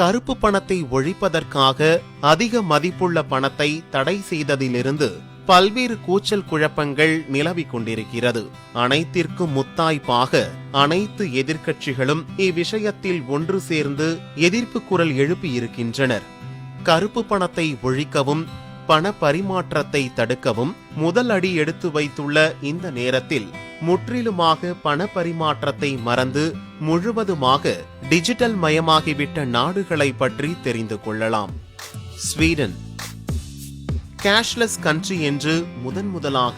கருப்பு பணத்தை ஒழிப்பதற்காக அதிக மதிப்புள்ள பணத்தை தடை செய்ததிலிருந்து பல்வேறு கூச்சல் குழப்பங்கள் நிலவிக் கொண்டிருக்கிறது. அனைத்திற்கும் முத்தாய்ப்பாக அனைத்து எதிர்க்கட்சிகளும் இவ்விஷயத்தில் ஒன்று சேர்ந்து எதிர்ப்பு குரல் எழுப்பியிருக்கின்றனர். கருப்பு பணத்தை ஒழிக்கவும் பண பரிமாற்றத்தை தடுக்கவும் முதல் அடி எடுத்து வைத்துள்ள இந்த நேரத்தில் முற்றிலுமாக பண பரிமாற்றத்தை மறந்து முழுவதுமாக டிஜிட்டல் மயமாகிவிட்ட நாடுகளை பற்றி தெரிந்து கொள்ளலாம். ஸ்வீடன் கேஷ்லெஸ் கண்ட்ரி என்று முதலாக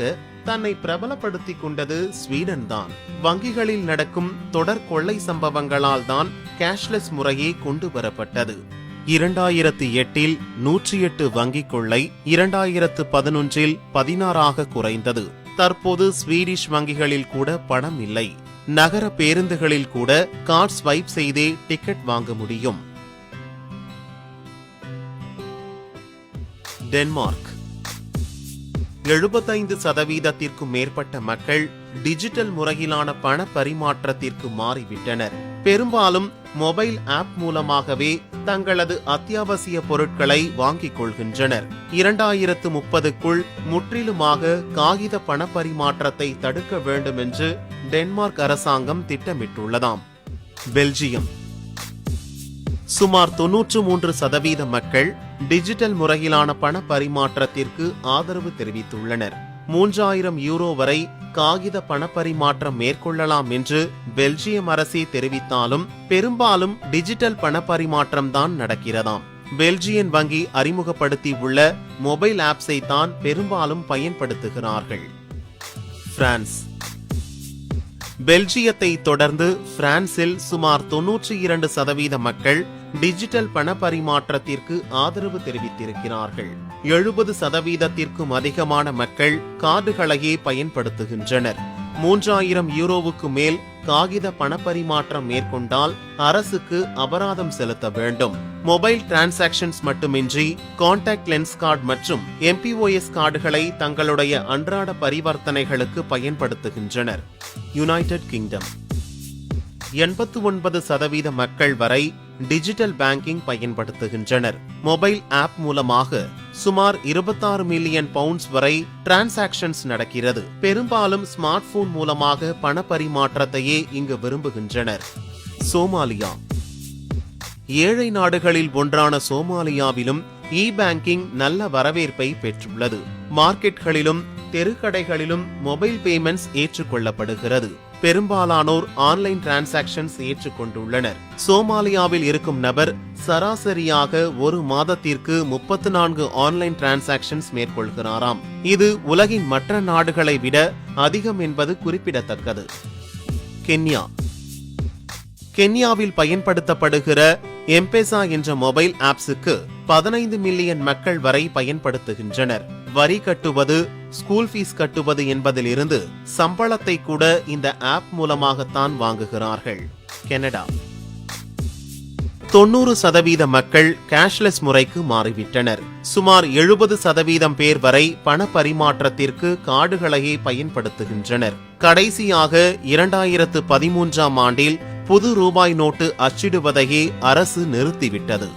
தன்னை பிரபலப்படுத்திக் கொண்டது ஸ்வீடன் தான். வங்கிகளில் நடக்கும் தொடர் கொள்ளை சம்பவங்களால் தான் கேஷ்லெஸ் முறையே கொண்டு வரப்பட்டது. 2008 108 வங்கிக் கொள்ளை 2011 16 குறைந்தது. தற்போது ஸ்வீடிஷ் வங்கிகளில் கூட பணம் இல்லை. நகர பேருந்துகளில் கூட கார்டு ஸ்வைப் செய்தே டிக்கெட் வாங்க முடியும். டென்மார்க் 75% மேற்பட்ட மக்கள் டிஜிட்டல் முறையிலான பண பரிமாற்றத்திற்கு மாறிவிட்டனர். பெரும்பாலும் மொபைல் ஆப் மூலமாகவே தங்களது அத்தியாவசிய பொருட்களை வாங்கிக் கொள்கின்றனர். 2030க்குள் முற்றிலுமாக காகித பண பரிமாற்றத்தை தடுக்க வேண்டும் என்று டென்மார்க் அரசாங்கம் திட்டமிட்டுள்ளதாம். பெல்ஜியம் சுமார் 93% மக்கள் டிஜிட்டல் முறையிலான பண பரிமாற்றத்திற்கு ஆதரவு தெரிவித்துள்ளனர். 3000 யூரோ வரை காகித பண பரிமாற்றம் மேற்கொள்ளலாம் என்று பெல்ஜியம் அரசே தெரிவித்தாலும் பெரும்பாலும் டிஜிட்டல் பண பரிமாற்றம் தான் நடக்கிறதாம். பெல்ஜியன் வங்கி அறிமுகப்படுத்தி உள்ள மொபைல் ஆப்ஸை தான் பெரும்பாலும் பயன்படுத்துகிறார்கள். பிரான்ஸ் பெல்ஜியத்தை தொடர்ந்து பிரான்சில் சுமார் 92% மக்கள் டிஜிட்டல் பண பரிமாற்றத்திற்கு ஆதரவு தெரிவித்திருக்கிறார்கள். 70%த்திற்கும் அதிகமான மக்கள் கார்டுகளையே பயன்படுத்துகின்றனர். 3000 யூரோவுக்கு மேல் காகித பண பரிமாற்றம் மேற்கொண்டால் அரசுக்கு அபராதம் செலுத்த வேண்டும். மொபைல் டிரான்சாக்ஷன்ஸ் மட்டுமின்றி கான்டாக்ட் லென்ஸ் கார்டு மற்றும் MPOS கார்டுகளை தங்களுடைய அன்றாட பரிவர்த்தனைகளுக்கு பயன்படுத்துகின்றனர். யுனைடெட் கிங்டம் 89% மக்கள் வரை டிஜிட்டல் பேங்கிங் பயன்படுத்துகின்றனர். மொபைல் ஆப் மூலமாக சுமார் 26 மில்லியன் பவுண்ட்ஸ் வரை டிரான்சாக்ஷன்ஸ் நடக்கிறது. பெரும்பாலும் ஸ்மார்ட் போன் மூலமாக பண பரிமாற்றத்தையே இங்கு விரும்புகின்றனர். சோமாலியா ஏழை நாடுகளில் ஒன்றான சோமாலியாவிலும் இ பேங்கிங் நல்ல வரவேற்பை பெற்றுள்ளது. மார்க்கெட்களிலும் தெருக்கடைகளிலும் மொபைல் பேமெண்ட்ஸ் ஏற்றுக்கொள்ளப்படுகிறது. பெரும்பாலானோர் ஆன்லைன் டிரான்சாக்ஷன்ஸ் ஏற்றுக்கொண்டுள்ளனர். சோமாலியாவில் இருக்கும் நபர் சராசரியாக ஒரு மாதத்திற்கு 34 ஆன்லைன் டிரான்சாக்ஷன்ஸ் மேற்கொள்கிறாராம். இது உலகின் மற்ற நாடுகளை விட அதிகம் என்பது குறிப்பிடத்தக்கது. கென்யாவில் பயன்படுத்தப்படுகிற எம்பேசா என்ற மொபைல் ஆப்ஸுக்கு 15 மில்லியன் மக்கள் வரை பயன்படுத்துகின்றனர். வரி கட்டுவது, ஸ்கூல் ஃபீஸ் கட்டுவது என்பதிலிருந்து சம்பளத்தை கூட இந்த ஆப் மூலமாகத்தான் வாங்குகிறார்கள். கனடா 90% மக்கள் கேஷ்லெஸ் முறைக்கு மாறிவிட்டனர். சுமார் 70% பேர் வரை பண பரிமாற்றத்திற்கு கார்டுகளையே பயன்படுத்துகின்றனர். கடைசியாக 2013 ஆண்டில் புது ரூபாய் நோட்டு அச்சிடுவதையே அரசு நிறுத்திவிட்டது.